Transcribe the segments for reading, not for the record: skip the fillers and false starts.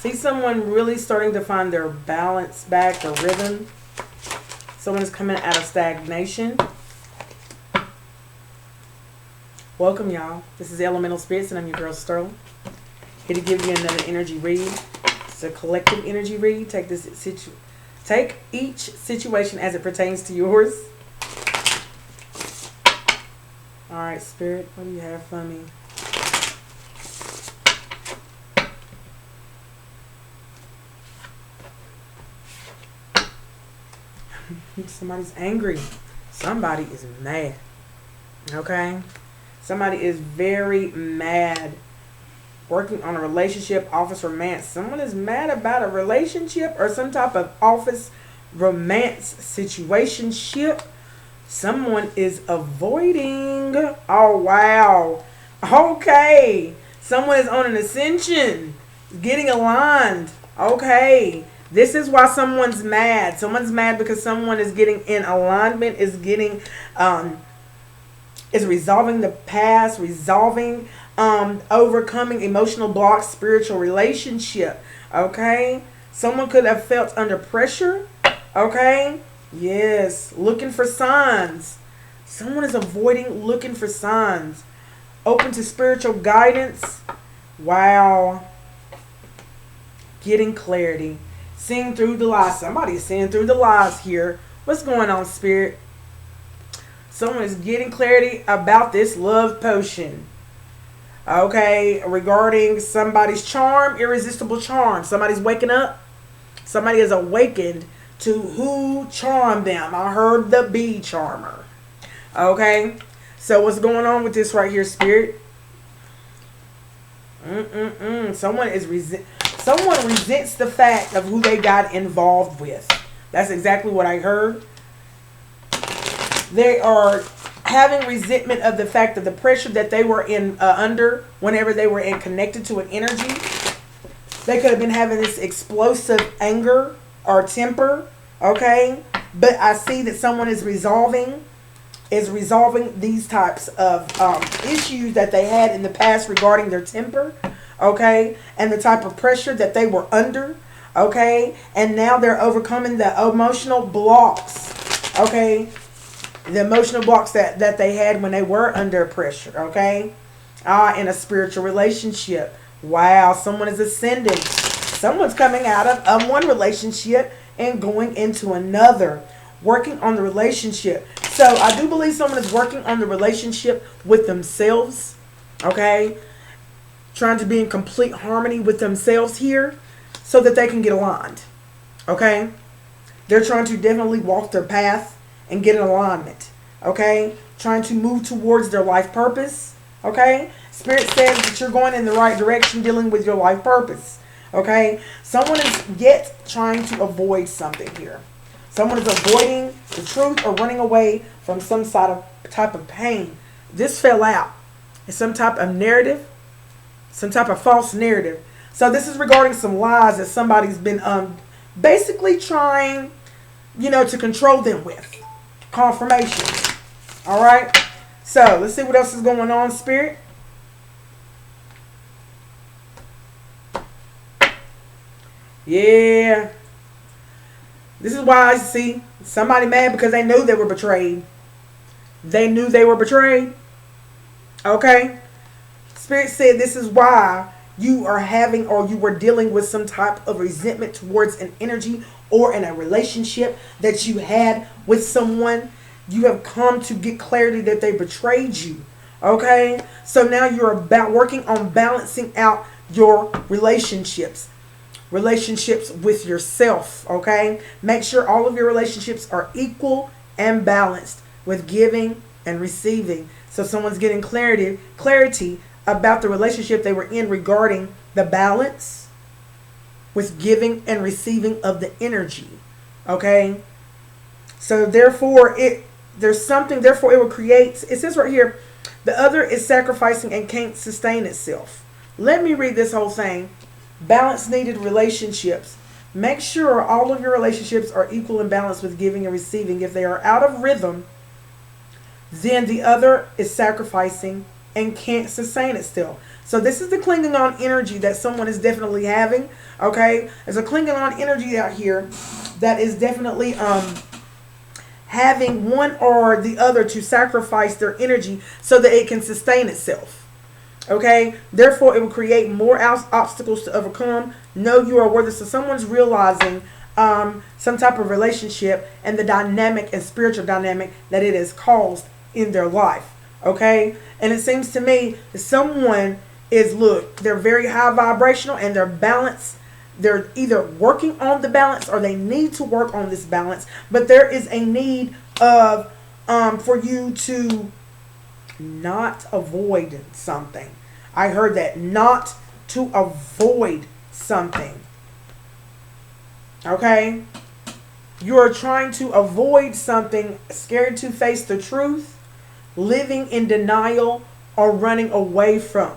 See someone really starting to find their balance back, their rhythm. Someone is coming out of stagnation. Welcome, y'all. This is Elemental Spirits, and I'm your girl, Sterling. Here to give you another energy read. It's a collective energy read. Take each situation as it pertains to yours. All right, Spirit, what do you have for me? Somebody's angry. Somebody is mad. Okay? Somebody is very mad. Working on a relationship, office romance. Someone is mad about a relationship or some type of office romance situationship. Someone is avoiding. Oh, wow. Okay. Someone is on an ascension. Getting aligned. Okay. This is why someone's mad. Someone's mad because someone is getting in alignment, is getting, is resolving the past, overcoming emotional blocks, spiritual relationship. Okay. Someone could have felt under pressure. Okay. Yes. Looking for signs. Someone is avoiding looking for signs. Open to spiritual guidance. Wow. Getting clarity. Seeing through the lies. Somebody is seeing through the lies here. What's going on, Spirit? Someone is getting clarity about this love potion. Okay, regarding somebody's charm, irresistible charm. Somebody's waking up. Somebody is awakened to who charmed them. I heard the bee charmer. Okay, so what's going on with this right here, Spirit? Someone resents the fact of who they got involved with. That's exactly what I heard. They are having resentment of the fact of the pressure that they were in under whenever they were connected to an energy. They could have been having this explosive anger or temper. Okay, but I see that someone is resolving these types of issues that they had in the past regarding their temper. Okay, and the type of pressure that they were under. Okay, and now they're overcoming the emotional blocks. Okay, the emotional blocks that they had when they were under pressure. Okay, in a spiritual relationship. Wow, someone is ascending. Someone's coming out of one relationship and going into another, working on the relationship. So I do believe someone is working on the relationship with themselves. Okay, trying to be in complete harmony with themselves here so that they can get aligned. Okay, they're trying to definitely walk their path and get in alignment. Okay, trying to move towards their life purpose. Okay, Spirit says that you're going in the right direction dealing with your life purpose. Okay, someone is yet trying to avoid something here. Someone is avoiding the truth or running away from some type of pain. This fell out. It's some type of narrative, some type of false narrative. So this is regarding some lies that somebody's been basically trying, to control them with. Confirmation. All right. So let's see what else is going on, Spirit. Yeah. This is why I see somebody mad because they knew they were betrayed. They knew they were betrayed. Okay. Spirit said this is why you are having or you were dealing with some type of resentment towards an energy or in a relationship that you had with someone. You have come to get clarity that they betrayed you. Okay. So now you're about working on balancing out your relationships with yourself. Okay, make sure all of your relationships are equal and balanced with giving and receiving. So someone's getting clarity about the relationship they were in regarding the balance with giving and receiving of the energy. Okay, so therefore it will create, it says right here, the other is sacrificing and can't sustain itself. Let me read this whole thing. Balance needed relationships. Make sure all of your relationships are equal and balanced with giving and receiving. If they are out of rhythm, then the other is sacrificing and can't sustain itself. So this is the clinging on energy that someone is definitely having. Okay, there's a clinging on energy out here that is definitely having one or the other to sacrifice their energy so that it can sustain itself. Okay, therefore it will create more obstacles to overcome. Know you are worthy. So someone's realizing some type of relationship and the dynamic and spiritual dynamic that it has caused in their life. Okay, and it seems to me that someone is, look, they're very high vibrational and their balance, they're either working on the balance or they need to work on this balance, but there is a need of for you to not avoid something. I heard that, not to avoid something. Okay, you're trying to avoid something, scared to face the truth, living in denial, or running away from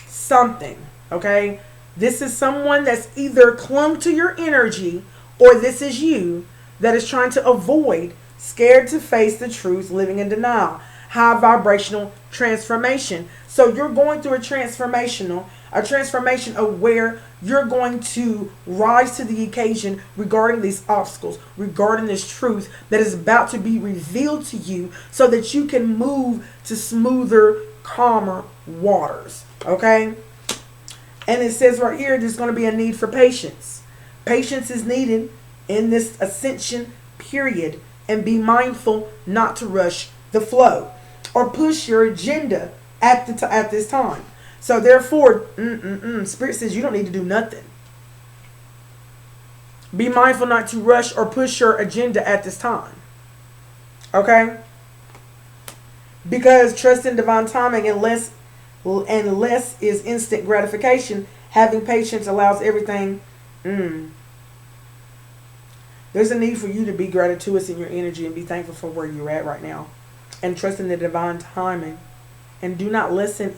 something. Okay, this is someone that's either clung to your energy, or this is you that is trying to avoid, scared to face the truth, living in denial. High vibrational transformation. So you're going through a transformation of where you're going to rise to the occasion regarding these obstacles, regarding this truth that is about to be revealed to you, so that you can move to smoother, calmer waters. Okay? And it says right here, there's going to be a need for patience. Patience is needed in this ascension period, and be mindful not to rush the flow or push your agenda at this time. So therefore, Spirit says you don't need to do nothing. Be mindful not to rush or push your agenda at this time. Okay? Because trust in divine timing and less is instant gratification. Having patience allows everything. There's a need for you to be gratitude in your energy and be thankful for where you're at right now. And trust in the divine timing. And do not listen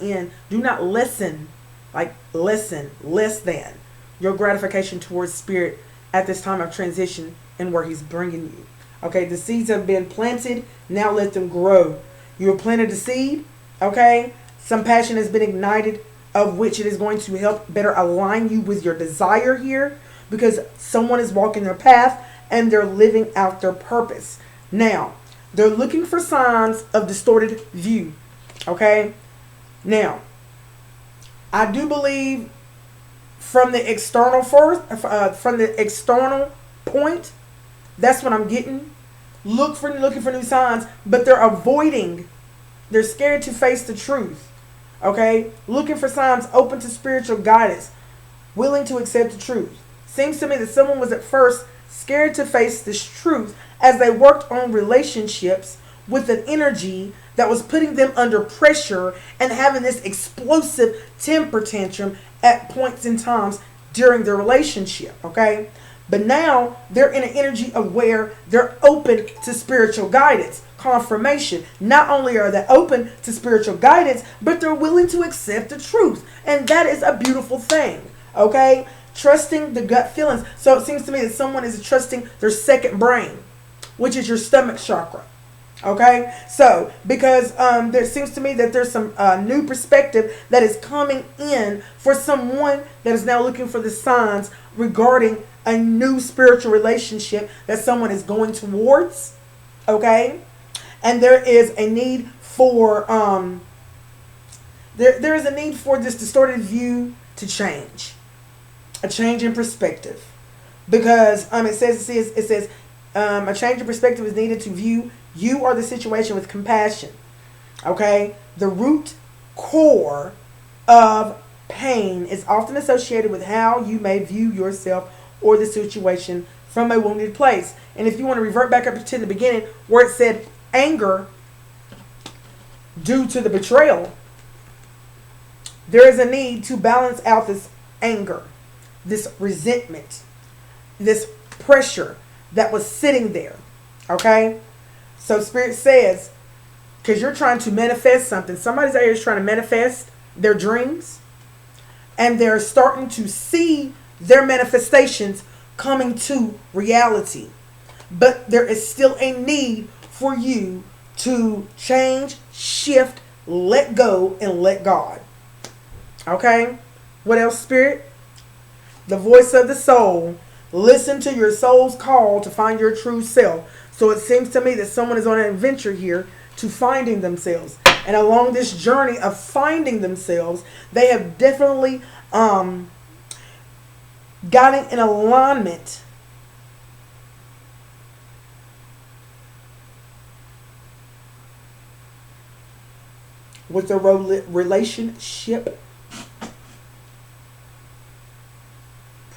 less than your gratification towards Spirit at this time of transition and where He's bringing you. Okay, the seeds have been planted. Now let them grow. You have planted a seed. Okay, some passion has been ignited, of which it is going to help better align you with your desire here, because someone is walking their path and they're living out their purpose. Now, they're looking for signs of distorted view. Okay? Now, I do believe from the external point, that's what I'm getting. Looking for new signs, but they're avoiding. They're scared to face the truth. Okay? Looking for signs, open to spiritual guidance, willing to accept the truth. Seems to me that someone was at first scared to face this truth as they worked on relationships with an energy that was putting them under pressure and having this explosive temper tantrum at points in times during their relationship. Okay? But now they're in an energy of where they're open to spiritual guidance, confirmation. Not only are they open to spiritual guidance, but they're willing to accept the truth. And that is a beautiful thing. Okay? Trusting the gut feelings. So it seems to me that someone is trusting their second brain, which is your stomach chakra. Okay? So, because there seems to me that there's some new perspective that is coming in for someone that is now looking for the signs regarding a new spiritual relationship that someone is going towards. Okay? And there is a need for there is a need for this distorted view to change. A change in perspective. Because it says a change in perspective is needed to view you or the situation with compassion. Okay? The root core of pain is often associated with how you may view yourself or the situation from a wounded place. And if you want to revert back up to the beginning where it said anger due to the betrayal, there is a need to balance out this anger, this resentment, this pressure that was sitting there. Okay? So Spirit says, because you're trying to manifest something. Somebody's out here is trying to manifest their dreams. And they're starting to see their manifestations coming to reality. But there is still a need for you to change, shift, let go and let God. Okay? What else, Spirit? The voice of the soul. Listen to your soul's call to find your true self. So it seems to me that someone is on an adventure here to finding themselves. And along this journey of finding themselves, they have definitely gotten in alignment with the relationship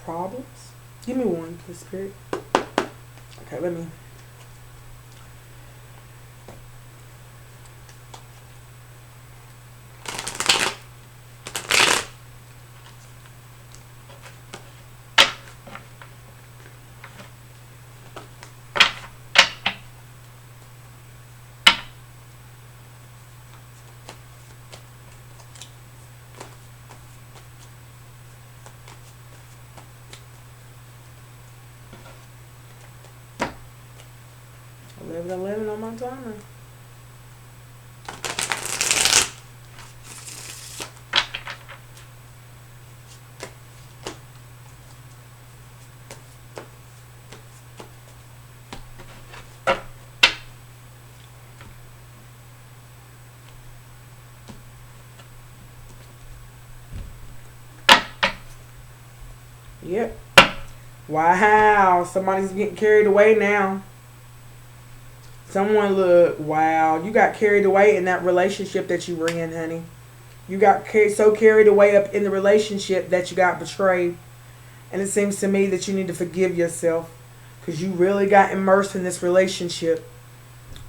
problems. Give me one, please, Spirit. Okay, let me. Eleven 11 on my timer. Yep. Wow, somebody's getting carried away now. Someone look, wow, you got carried away in that relationship that you were in, honey. You got so carried away up in the relationship that you got betrayed. And it seems to me that you need to forgive yourself because you really got immersed in this relationship.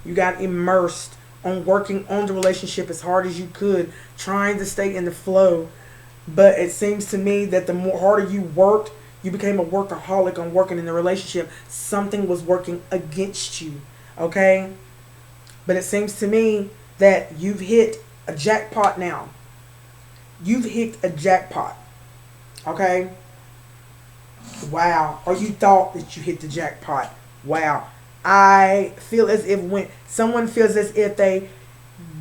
You got immersed on working on the relationship as hard as you could, trying to stay in the flow. But it seems to me that the more harder you worked, you became a workaholic on working in the relationship. Something was working against you. Okay? But it seems to me that you've hit a jackpot now. You've hit a jackpot. Okay? Wow. Or you thought that you hit the jackpot. Wow. I feel as if when someone feels as if they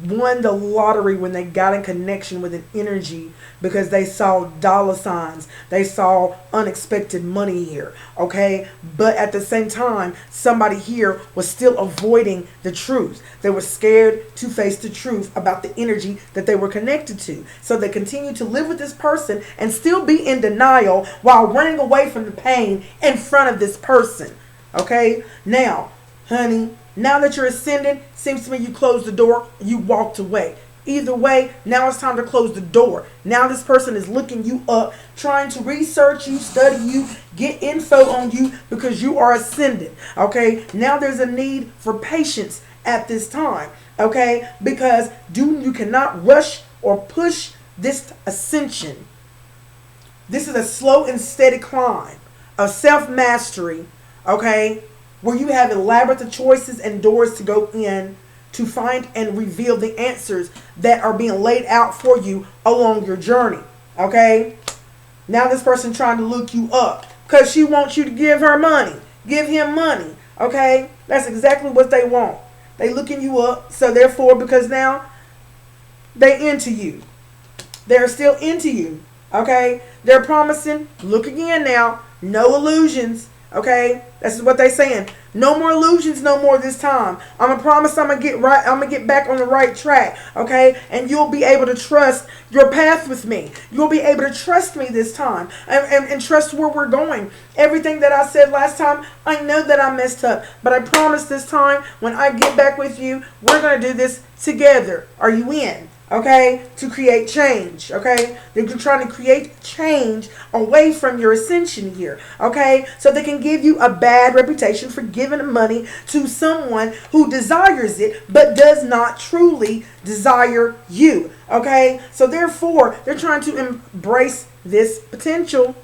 won the lottery when they got in connection with an energy because they saw dollar signs, they saw unexpected money here, okay? But at the same time, somebody here was still avoiding the truth. They were scared to face the truth about the energy that they were connected to. So they continued to live with this person and still be in denial while running away from the pain in front of this person, okay? Now, honey, now that you're ascending, seems to me you closed the door, you walked away. Either way, now it's time to close the door. Now this person is looking you up, trying to research you, study you, get info on you because you are ascended. Okay, now there's a need for patience at this time. Okay, because you cannot rush or push this ascension. This is a slow and steady climb of self-mastery. Okay, where you have elaborate choices and doors to go in to find and reveal the answers that are being laid out for you along your journey. Okay? Now this person trying to look you up because she wants you to give her money. Give him money. Okay? That's exactly what they want. They looking you up. So therefore, because now they into you. They're still into you. Okay? They're promising. Look again now. No illusions. Okay, that's what they saying. No more illusions, no more this time. I'm gonna promise I'm gonna get back on the right track. Okay, and you'll be able to trust your path with me. You'll be able to trust me this time and trust where we're going. Everything that I said last time, I know that I messed up, but I promise this time when I get back with you, we're gonna do this together. Are you in? Okay, to create change. Okay, they're trying to create change away from your ascension here. Okay, so they can give you a bad reputation for giving money to someone who desires it but does not truly desire you. Okay, so therefore they're trying to embrace this potential.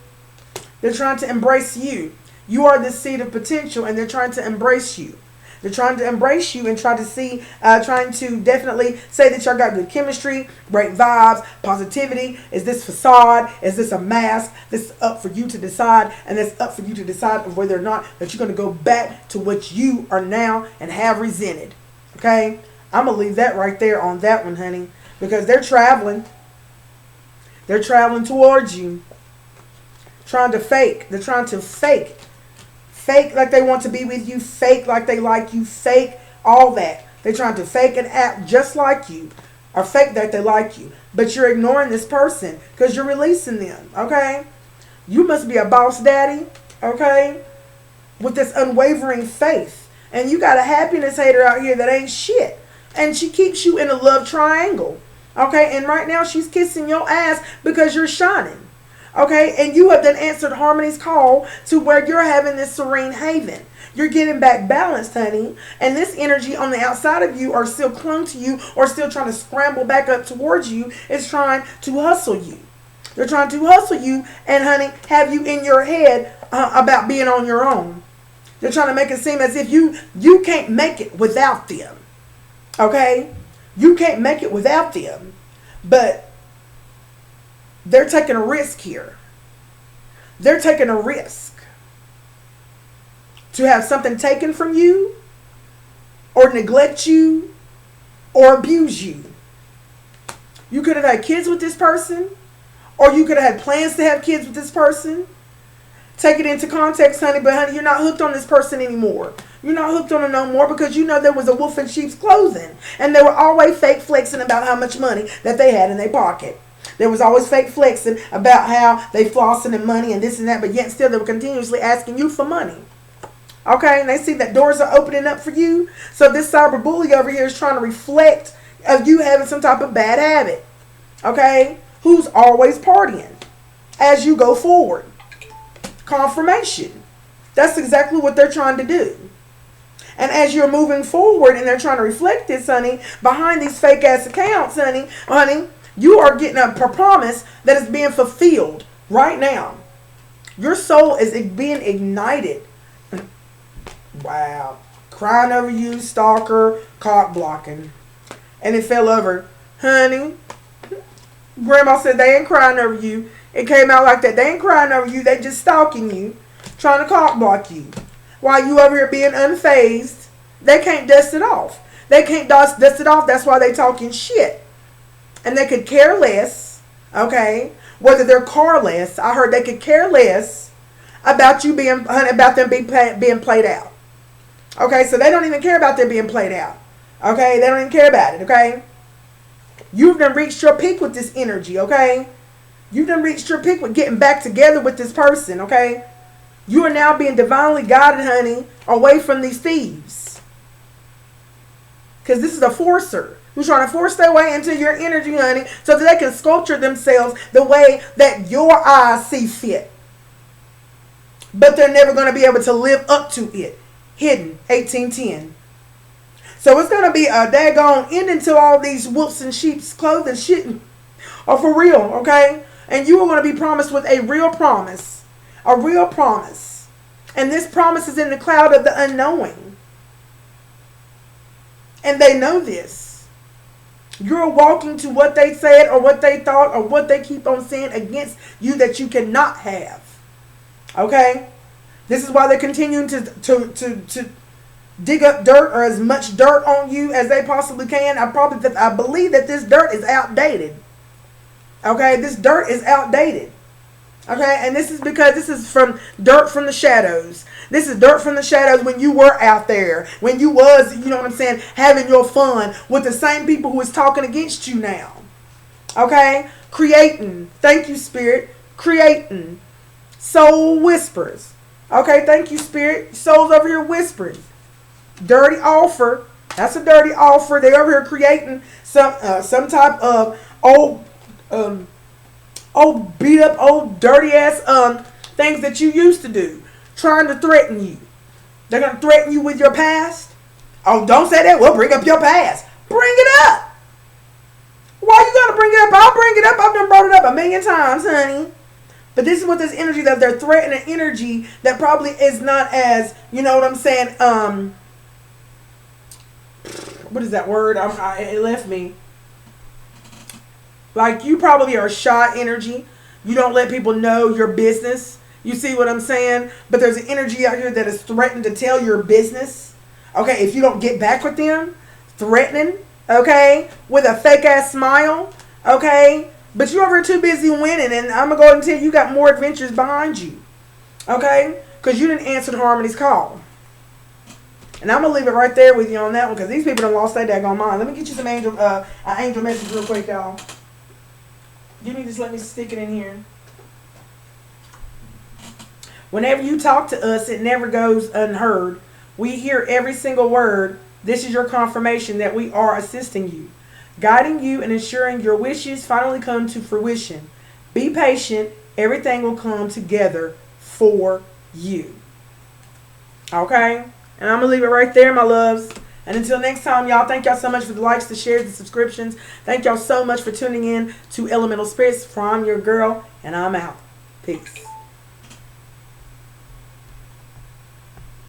They're trying to embrace you. You are the seed of potential, and they're trying to embrace you. They're trying to embrace you and trying to definitely say that y'all got good chemistry, great vibes, positivity. Is this facade? Is this a mask? This is up for you to decide, and it's up for you to decide of whether or not that you're going to go back to what you are now and have resented. Okay? I'm going to leave that right there on that one, honey. because they're traveling. They're traveling towards you. Trying to fake. They're trying to fake. Fake like they want to be with you. Fake like they like you. Fake all that. They're trying to fake and act just like you. Or fake that they like you. But you're ignoring this person because you're releasing them. Okay? You must be a boss daddy. Okay? With this unwavering faith. And you got a happiness hater out here that ain't shit. And she keeps you in a love triangle. Okay? And right now she's kissing your ass because you're shining. Okay? And you have then answered Harmony's call to where you're having this serene haven. You're getting back balanced, honey. And this energy on the outside of you are still clung to you or still trying to scramble back up towards you is trying to hustle you. They're trying to hustle you and, honey, have you in your head about being on your own. They're trying to make it seem as if you can't make it without them. Okay? You can't make it without them. But they're taking a risk here. They're taking a risk to have something taken from you or neglect you or abuse you. You could have had kids with this person, or you could have had plans to have kids with this person. Take it into context, honey, but honey, you're not hooked on this person anymore. You're not hooked on her no more because you know there was a wolf in sheep's clothing. And they were always fake flexing about how much money that they had in their pocket. There was always fake flexing about how they flossing and money and this and that, but yet still they were continuously asking you for money. Okay, and they see that doors are opening up for you. So this cyber bully over here is trying to reflect of you having some type of bad habit. Okay, who's always partying as you go forward. Confirmation. That's exactly what they're trying to do. And as you're moving forward and they're trying to reflect this, honey, behind these fake ass accounts, honey, you are getting a promise that is being fulfilled right now. Your soul is being ignited. Wow. Crying over you, stalker, cock blocking. And it fell over. Honey, Grandma said they ain't crying over you. It came out like that. They ain't crying over you. They just stalking you. Trying to cock block you. While you over here being unfazed. They can't dust it off. They can't dust it off. That's why they talking shit. And they could care less. Okay. Whether they're carless. I heard they could care less about you being, about them being played out. Okay. So they don't even care about them being played out. Okay. They don't even care about it. Okay. You've done reached your peak with this energy. Okay. You've done reached your peak with getting back together with this person, okay? You are now being divinely guided, honey, away from these thieves. Because this is a forcer who's trying to force their way into your energy, honey, so that they can sculpture themselves the way that your eyes see fit. But they're never going to be able to live up to it. Hidden, 1810. So it's going to be a daggone ending to all these wolves and sheep's clothing shit. Or for real, okay? And you are going to be promised with a real promise. A real promise. And this promise is in the cloud of the unknowing. And they know this. You're walking to what they said or what they thought or what they keep on saying against you that you cannot have. Okay? This is why they're continuing to dig up dirt or as much dirt on you as they possibly can. I believe that this dirt is outdated. Okay, this dirt is outdated. Okay, and this is because this is from dirt from the shadows. This is dirt from the shadows when you were out there. When you was, you know what I'm saying, having your fun with the same people who is talking against you now. Okay, creating. Thank you, Spirit. Creating. Soul whispers. Okay, thank you, Spirit. Souls over here whispering. Dirty offer. That's a dirty offer. They're over here creating some type of old beat up, old dirty ass things that you used to do, trying to threaten you. They're gonna threaten you with your past. Oh, don't say that. Well, bring up your past. Bring it up. Why you gotta bring it up? I'll bring it up. I've done brought it up a million times, honey. But this is what this energy that they're threatening energy that probably is not as, you know what I'm saying? What is that word? It left me. Like, you probably are shy energy. You don't let people know your business. You see what I'm saying? But there's an energy out here that is threatening to tell your business. Okay, if you don't get back with them, threatening. okay, with a fake ass smile, okay, but you're over too busy winning, and I'm gonna go ahead and tell you, you got more adventures behind you, okay, because you didn't answer Harmony's call. And I'm gonna leave it right there with you on that one, because these people done lost their daggone mind. Let me get you some angel message real quick, y'all. Give me, just let me stick it in here. Whenever you talk to us, it never goes unheard. We hear every single word. This is your confirmation that we are assisting you, guiding you, and ensuring your wishes finally come to fruition. Be patient. Everything will come together for you. Okay? And I'm going to leave it right there, my loves. And until next time, y'all, thank y'all so much for the likes, the shares, the subscriptions. Thank y'all so much for tuning in to Elemental Spirits from your girl. And I'm out. Peace.